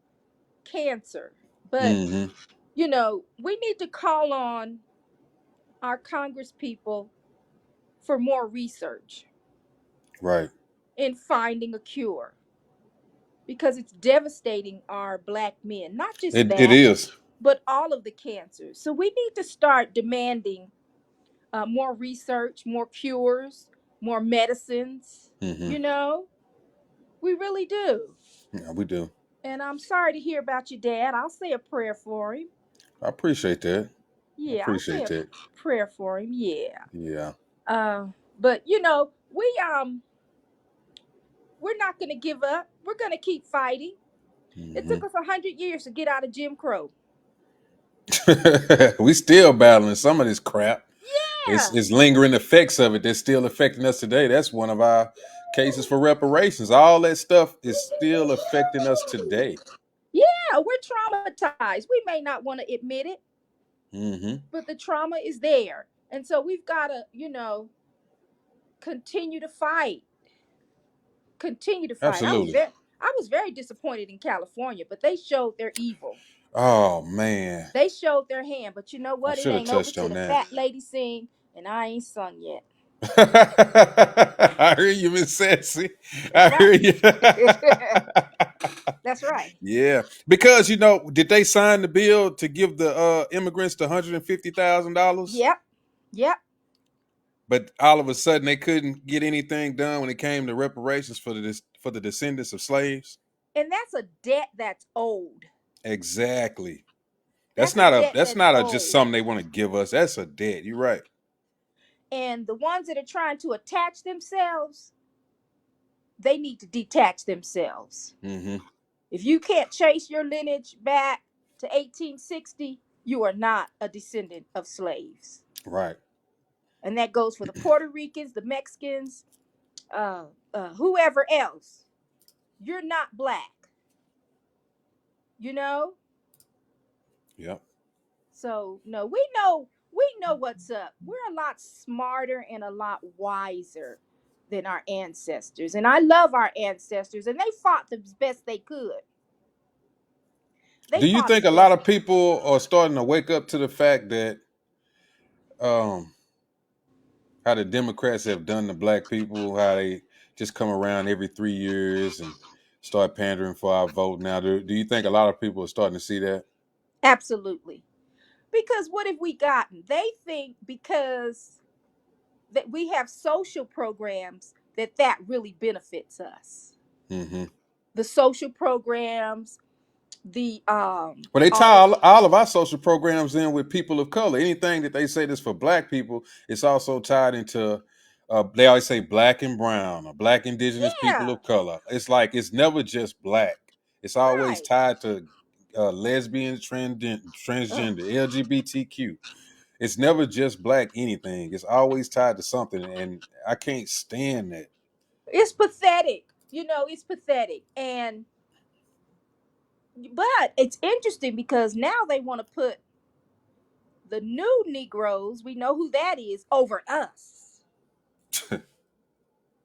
cancer, but Mm-hmm. we need to call on our Congress people for more research Right. in finding a cure because it's devastating our black men, not just It that, is. but all of the cancers. So we need to start demanding more research, more cures, more medicines. Mm-hmm. You know, we really do. Yeah, we do. And I'm sorry to hear about your dad. I'll say a prayer for him. I appreciate that. I Yeah, I'll say appreciate a that. prayer for him. Yeah. Yeah. But we're not going to give up. We're going to keep fighting. It Mm-hmm. took us 100 years to get out of Jim Crow. We still battling some of this crap. It's Yeah, it's lingering effects of it that's still affecting us today. That's one of our cases for reparations. All that stuff is still affecting us today. yeah, we're traumatized. We may not want to admit it, Mm-hmm. but the trauma is there. And so we've got to, continue to fight. Continue to fight. Absolutely. I was very disappointed in California, but they showed their evil. Oh man, They showed their hand, but you know I what? It should have ain't over touched till on the that. fat lady sing, and I ain't sung yet. I hear you, Miss Sassy. That's I hear right. you. That's right. Yeah, because did they sign the bill to give the immigrants the $150,000? Yep. Yep. But all of a sudden, they couldn't get anything done when it came to reparations for the descendants of slaves. And that's a debt that's old. Exactly. That's That's a not a debt that's that's not a just old. something they want to give us. That's a debt. You're right. And the ones that are trying to attach themselves, they need to detach themselves. Mm-hmm. If you can't trace your lineage back to 1860, you are not a descendant of slaves. Right. And that goes for the Puerto Ricans, the Mexicans, whoever else. You're not black, you know? Yep. So no, we know what's up. We're a lot smarter and a lot wiser than our ancestors. And I love our ancestors, and they fought the best they could. They Do you fought think the a lot best. of people are starting to wake up to the fact that um how the Democrats have done to black people, how they just come around every 3 years and start pandering for our vote now? Do you think a lot of people are starting to see that? Absolutely. Because what have we gotten? They think because that we have social programs that really benefits us. Mm-hmm. The social programs, the Well, they tie all of all of our social programs in with people of color. Anything that they say that's for black people, it's also tied into. They always say black and brown or black indigenous people yeah, of color. It's like it's never just black. It's always right. tied to lesbians, Ugh, transgender, LGBTQ. It's never just black anything. It's always tied to something, and I can't stand that. it's pathetic. It's pathetic. And but it's interesting because now they want to put the new Negroes, we know who that is, over us.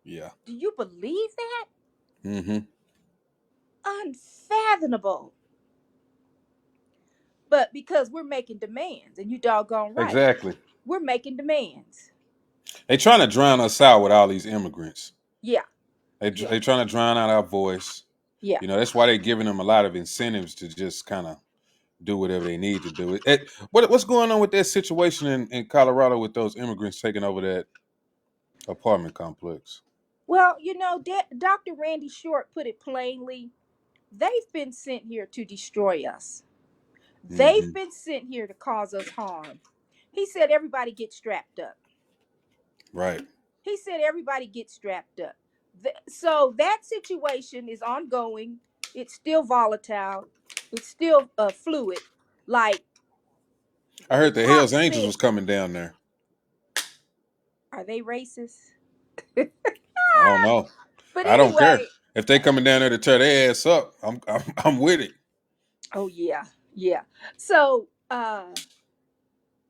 Yeah. Do you believe that? Mm-hmm. Unfathomable. But because we're making demands, and you doggone right, Exactly. we're making demands. They trying to drown us out with all these immigrants. Yeah. They trying to drown out our voice. Yeah. That's why they're giving them a lot of incentives to just kind of do whatever they need to do. What's going on with that situation in Colorado with those immigrants taking over that apartment complex? Well, Dr. Randy Short put it plainly. They've been sent here to destroy us. They've Hmm. been sent here to cause us harm. He said everybody get strapped up. Right. He said everybody get strapped up. So that situation is ongoing. It's still volatile. It's still fluid. Like I the heard the Hell's cops Angels said, was coming down there. are they racist? I don't know. But I don't care anyway, if they coming down there to tear their ass up. I'm with it. oh yeah, yeah. So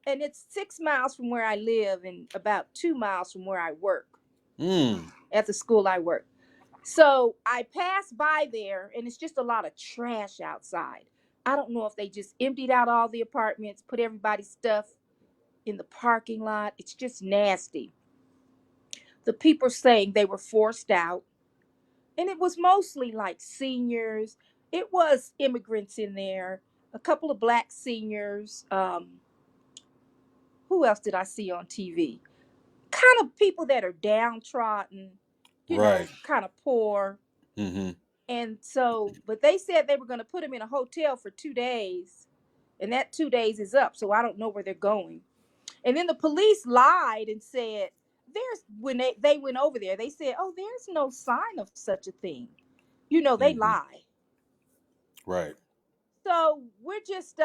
and it's 6 miles from where I live and about 2 miles from where I work Mm. at the school I work. So I pass by there and it's just a lot of trash outside. I don't know if they just emptied out all the apartments, put everybody's stuff in the parking lot. It's just nasty. The people saying they were forced out, and it was mostly like seniors. It was immigrants in there, a couple of black seniors. Who else did I see on TV? Kind of people that are downtrodden, Right. kind of poor. Hmm. And so, but they said they were going to put them in a hotel for 2 days, and that 2 days is up. So I don't know where they're going. And then the police lied and said, when they went over there, they said, oh, there's no sign of such a thing. They Hmm. lie. Right. So we're just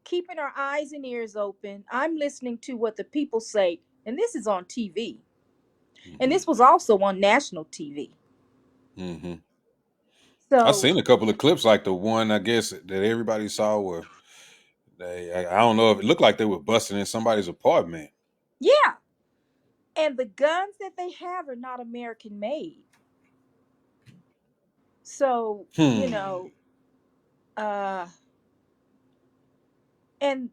keeping our eyes and ears open. I'm listening to what the people say, and this is on TV. And Hmm. this was also on national TV. Hmm. I So, seen a couple of clips like the one I guess that everybody saw where I don't know if it looked like they were busting in somebody's apartment. yeah. And the guns that they have are not American made. So, Hmm. uh, and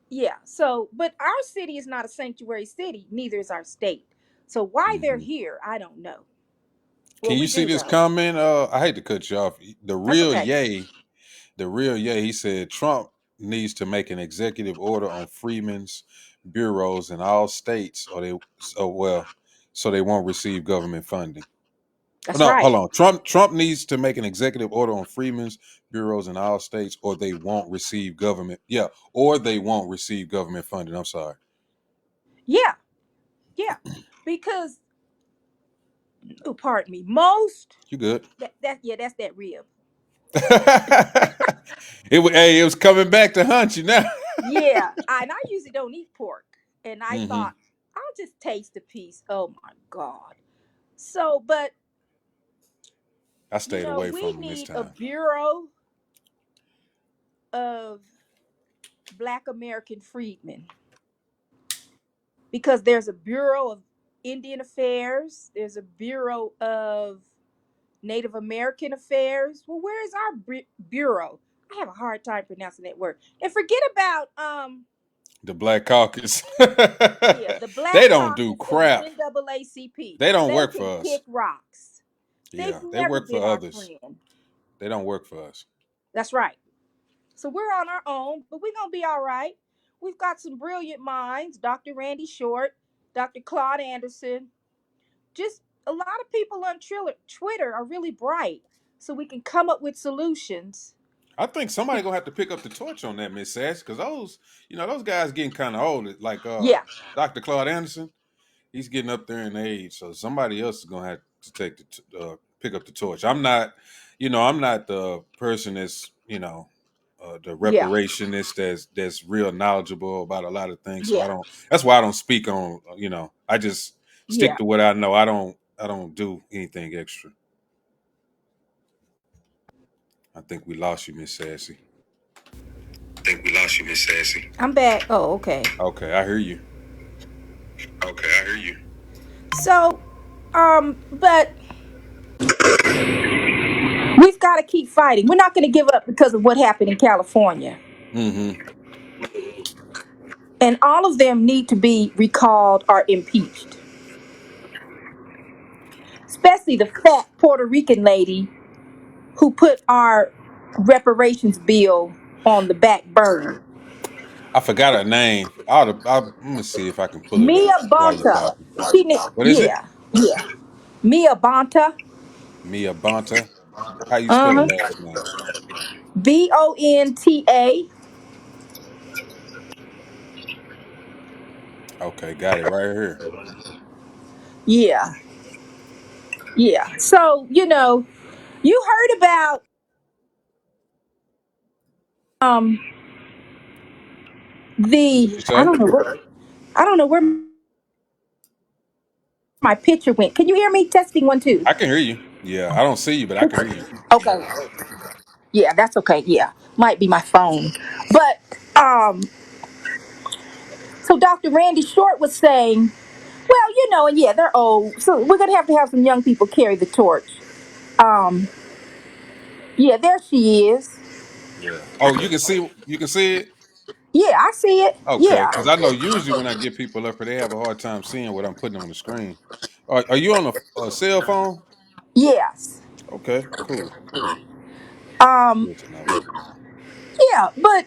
yeah, so, but our city is not a sanctuary city, neither is our state. So, why they're Hmm. here, I don't know. Well, Can you we see do this know. comment? I hate to cut you off. That's okay. The real Yay, he said Trump needs to make an executive order on freedmen's bureaus in all states, so they won't receive government funding. That's No, right. hold on. Trump needs to make an executive order on freedmen's bureaus in all states, or they won't receive government. Yeah, or they won't receive government funding. I'm sorry. Yeah, yeah. Because, oh, pardon me, most, You good? yeah, that's that rib. It was coming back to hunt you now. Yeah, and I usually don't eat pork. And I Hmm. thought, I'll just taste a piece. Oh my God. So, but, I stayed away we from him this need a time. Bureau of Black American Freedmen, because there's a Bureau of Indian Affairs, there's a Bureau of Native American Affairs. Well, where is our bureau? I have a hard time pronouncing that word. And forget about The Black Caucus. yeah, the Black They don't do Caucus and the crap. NAACP. They don't They work can for us. kick rocks. They've Yeah, they never work been for our others. friend. They don't work for us. That's right. So we're on our own, but we're gonna be all right. We've got some brilliant minds, Dr. Randy Short, Dr. Claude Anderson. Just a lot of people on Twitter are really bright, so we can come up with solutions. I think somebody gonna have to pick up the torch on that, Miss Sass, because those guys getting kind of old. Like Yeah, Dr. Claude Anderson, he's getting up there in age, so somebody else is gonna have to pick up the torch. I'm not the person that's the yeah, reparationist that's real knowledgeable about a lot of things. So I yeah, don't. That's why I don't speak on. I just stick yeah. to what I know. I don't do anything extra. I think we lost you, Miss Sassy. I'm back. Oh, okay. Okay, I hear you. So, but we've got to keep fighting. We're not going to give up because of what happened in California. Hmm. And all of them need to be recalled or impeached. especially the fat Puerto Rican lady who put our reparations bill on the back burner. I forgot her name. Let me see if I can pull it up Mia while you're Bonta. talking. What is it? Yeah, yeah. Mia Bonta. Mia Bonta. How you spell her Uh-huh. last name? Bonta. Okay, got it right here. Yeah, yeah. So, you heard about um What the you say? I don't know where my picture went. Can you hear me? Testing one, two. I can hear you. Yeah, I don't see you, but I can hear you. Okay. Yeah, that's okay. Yeah. Might be my phone. But so Dr. Randy Short was saying, well, and yeah, they're old. So we're gonna have some young people carry the torch. Um, yeah, there she is. Yeah. Oh, you can see it? Yeah, I see it. Okay, Yeah. because I know usually when I get people up here, they have a hard time seeing what I'm putting on the screen. Are you on a cell phone? Yes. Okay, cool. Um, Good to know. yeah, but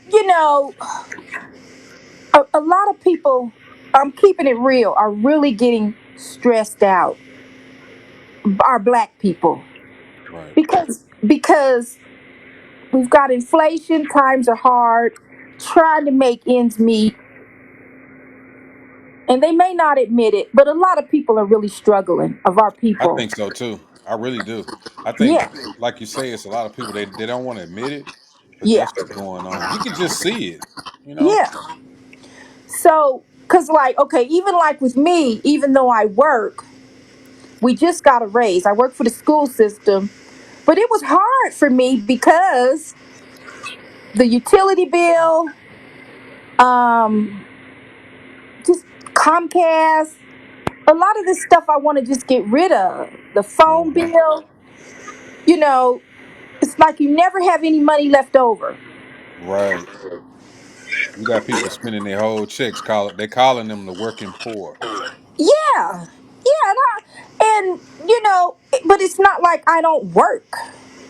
a lot of people, I'm keeping it real, are really getting stressed out. Our black people, Right. because we've got inflation, times are hard, trying to make ends meet, and they may not admit it, but a lot of people are really struggling. Of our I people, think so too. I really do. I think, yeah, like you say, it's a lot of people they don't want to admit it, but yeah, that's what's going on. You can just see it, you know. yeah. So, cause like, okay, even like with me, even though I work, we just got a raise. I work for the school system, but it was hard for me because the utility bill, um, just Comcast, a lot of this stuff I want to just get rid of. The phone Hmm. bill, you know, it's like you never have any money left over. Right. You got people spending their whole checks. They calling them the working poor. Yeah, yeah, but it's not like I don't work,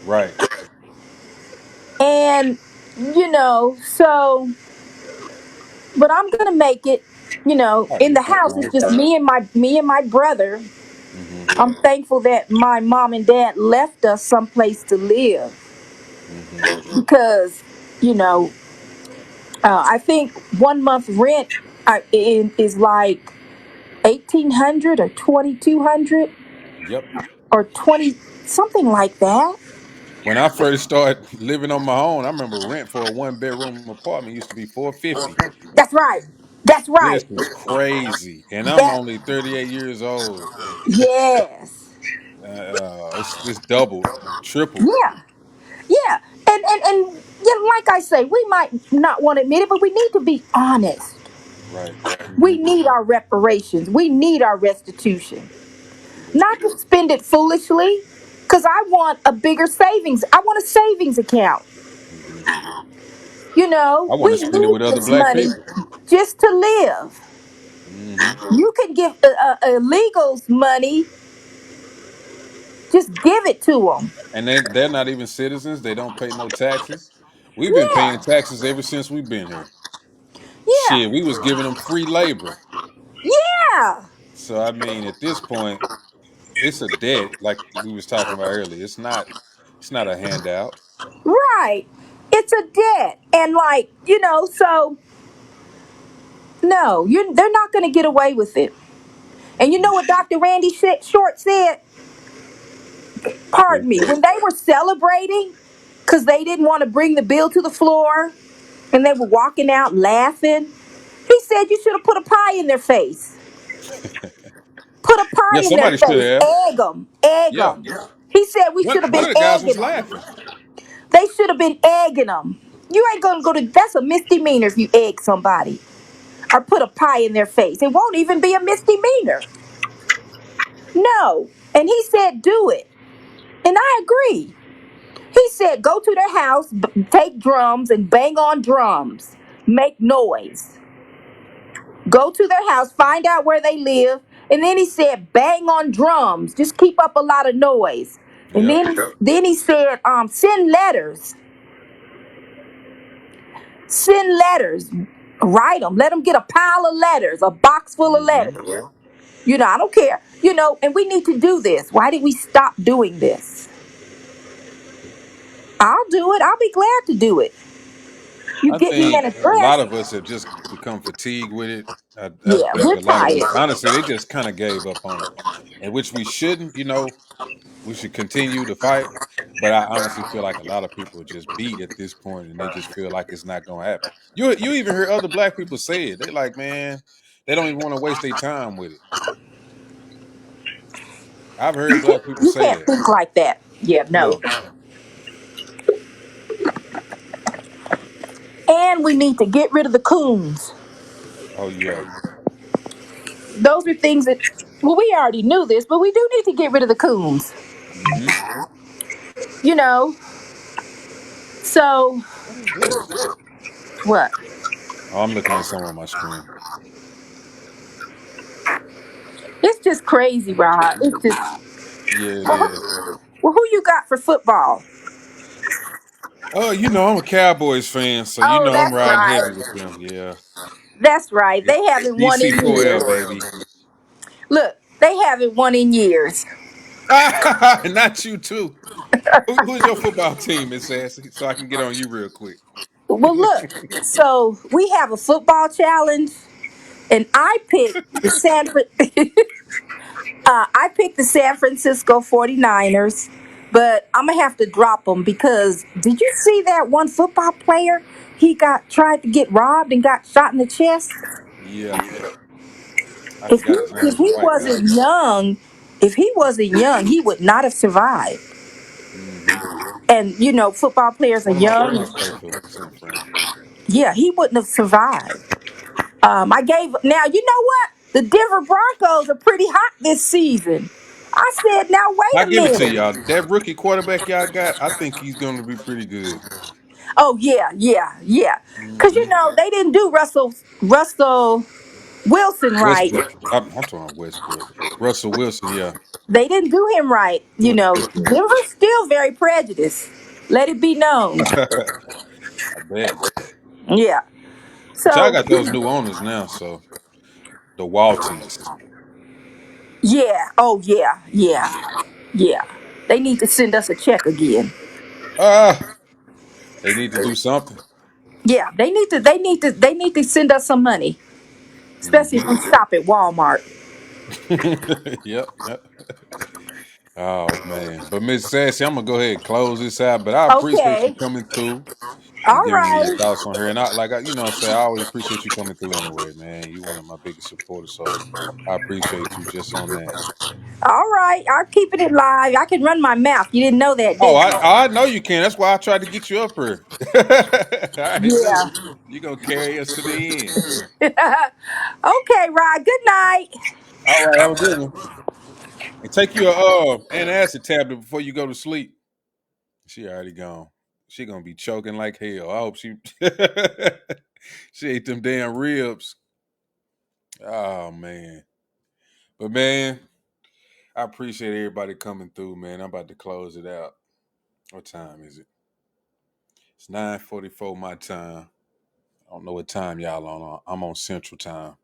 Right. and so. But I'm gonna make it. Oh, In you the can't house, go it's on just fire. me and my brother. Hmm. I'm thankful that my mom and dad left us someplace to live Hmm. because, you know, I think 1 month rent is like 1,800 or 2,200 Yep. or 20 something like that. When I first started living on my own, I remember rent for a 1 bedroom apartment used to be 450. That's right. That's This right. was crazy, and I'm That only 38 years old. yes. It's doubled, tripled. Yeah. Yeah. And like I say, we might not want to admit it, but we need to be honest. Right. We Hmm. need our reparations. We need our restitution. We do. Not to spend it foolishly, because I want a bigger savings. I want a savings account. Hmm. I want to We spend it need with other this black money people. just to live. Hmm. You can give illegals money, just give it to them. And they're not even citizens. They don't pay no taxes. We've been Yeah, paying taxes ever since we've been here. yeah, Shit, we was giving them free labor. yeah. So I mean, at this point, it's a debt, like we was talking about earlier. It's not a handout. Right. It's a debt. And like, so no, they're not going to get away with it. And you know Mm-mm. what Dr. Randy Short said? What he Pardon me. said. When they were celebrating, because they didn't want to bring the bill to the floor, and they were walking out laughing, he said you should have put a pie in their face. Put a Yeah, pie in their somebody should face. have. Egg them. Egg Yeah. them. He said we should have One been of the guys egging was them. laughing. They should have been egging them. You ain't going to go to, that's a misdemeanor if you egg somebody or put a pie in their face. It won't even be a misdemeanor. No. And he said, do it. And I agree. He said, go to their house, take drums and bang on drums. Make noise. Go to their house, find out where they live, And then he said, bang on drums, just keep up a lot of noise. And Yep. then he said, send letters. Send letters. Write them. Let them get a pile of letters, a box full of Mm-hmm. letters. I don't care. And we need to do this. Why did we stop doing this? I'll do it. I'll be glad to do it. You I get me think an a lot address. of us have just become fatigued with it. I Yeah, think we're a lot of us, tired. honestly, they just kind of gave up on it, and which we shouldn't. We should continue to fight. But I honestly feel like a lot of people are just beat at this point, and they just feel like it's not gonna happen. You even hear other black people say it. They like, man, they don't even want to waste their time with it. I've heard black people You say can't that. think like that. Yeah, no. No. And we need to get rid of the coons. Oh yeah. Those are things that, well, we already knew this, but we do need to get rid of the coons. Mm-hmm. You know, so What is this? what? Oh, I'm looking at something on my screen. It's just crazy, Rod. It's just, Yeah, it well, is. who you got for football? Oh, I'm a Cowboys fan, so Oh, I'm that's riding heavy right. with them. Yeah. That's right. Yeah. They haven't won in DC4L, years. baby. Look, they haven't won in years. Not you too. Who's your football team, Miss Sassy? So I can get on you real quick. Well, look, so we have a football challenge, and I picked the I picked the San Francisco 49ers, but I'm gonna have to drop them because did you see that one football player? He got tried to get robbed and got shot in the chest. Yeah. I If he forgot his name. if The he white guy. wasn't young, if he wasn't young, he would not have survived. Hmm. And football players are One of my young. friends played for San Fran. Yeah, he wouldn't have survived. I gave now. You know what? The Denver Broncos are pretty hot this season. I said, now I wait a give it to minute. y'all. That rookie quarterback y'all got, I think he's going to be pretty good. Oh yeah, yeah, yeah. Cause Hmm. they didn't do Russell Wilson right. Westbrook. I'm talking Westbrook. Russell Wilson. Yeah. They didn't do him right. Denver's still very prejudiced. Let it be known. I bet. Yeah. But y'all So got those new owners now, so the Waltons. yeah. Oh yeah. Yeah. Yeah. They need to send us a check again. Ah, they need to do something. Yeah. They need to send us some money, especially if Hmm. we stop at Walmart. Yep. Yep. Oh man. But Miss Sassy, I'm gonna go ahead and close this out. But I appreciate you Okay. coming through and All giving me your right. thoughts on her. And I always appreciate you coming through anyway, man. You one of my biggest supporters, so I appreciate you just on that. All right. I'm keeping it live. I can run my mouth. You didn't know that, Oh, did you? I know you can. That's why I tried to get you up here. I already knew Yeah. you gonna carry us to the end. Okay, Rod. Good night. All right, have a good one. And take your antacid tablet before you go to sleep. She already gone. She gonna be choking like hell. I hope she she ate them damn ribs. Oh man. But man, I appreciate everybody coming through, man. I'm about to close it out. What time is it? It's 9:44 my time. I don't know what time y'all on. I'm on Central Time.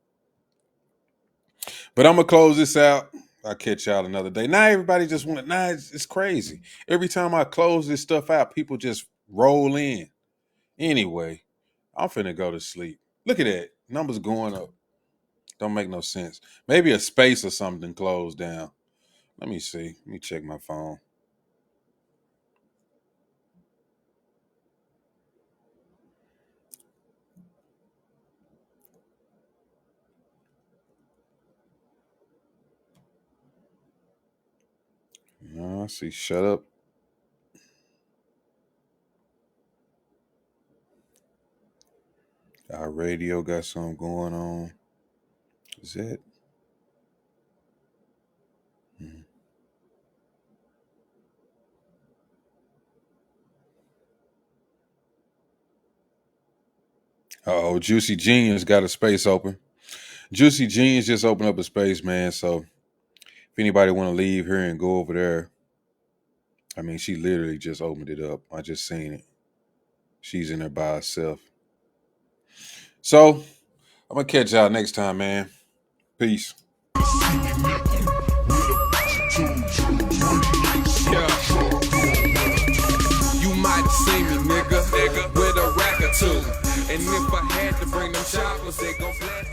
But I'm gonna close this out. I'll catch y'all another day. Now everybody just want. Nah, it's crazy. Every time I close this stuff out, people just roll in. Anyway, I'm finna go to sleep. Look at that. Numbers going up. Don't make no sense. Maybe a space or something closed down. Let me see. Let me check my phone. I see. Shut up. Our radio got something going on. Is that? Hmm. Oh, Juicy Genius got a space open. Juicy Jeans just opened up a space, man. So if anybody want to leave here and go over there, I mean, she literally just opened it up. I just seen it. She's in there by herself. So I'm gonna catch y'all next time, man. Peace. You might have seen me, nigga, with a rack or two. And if I had to bring them choppers, they gon' blast.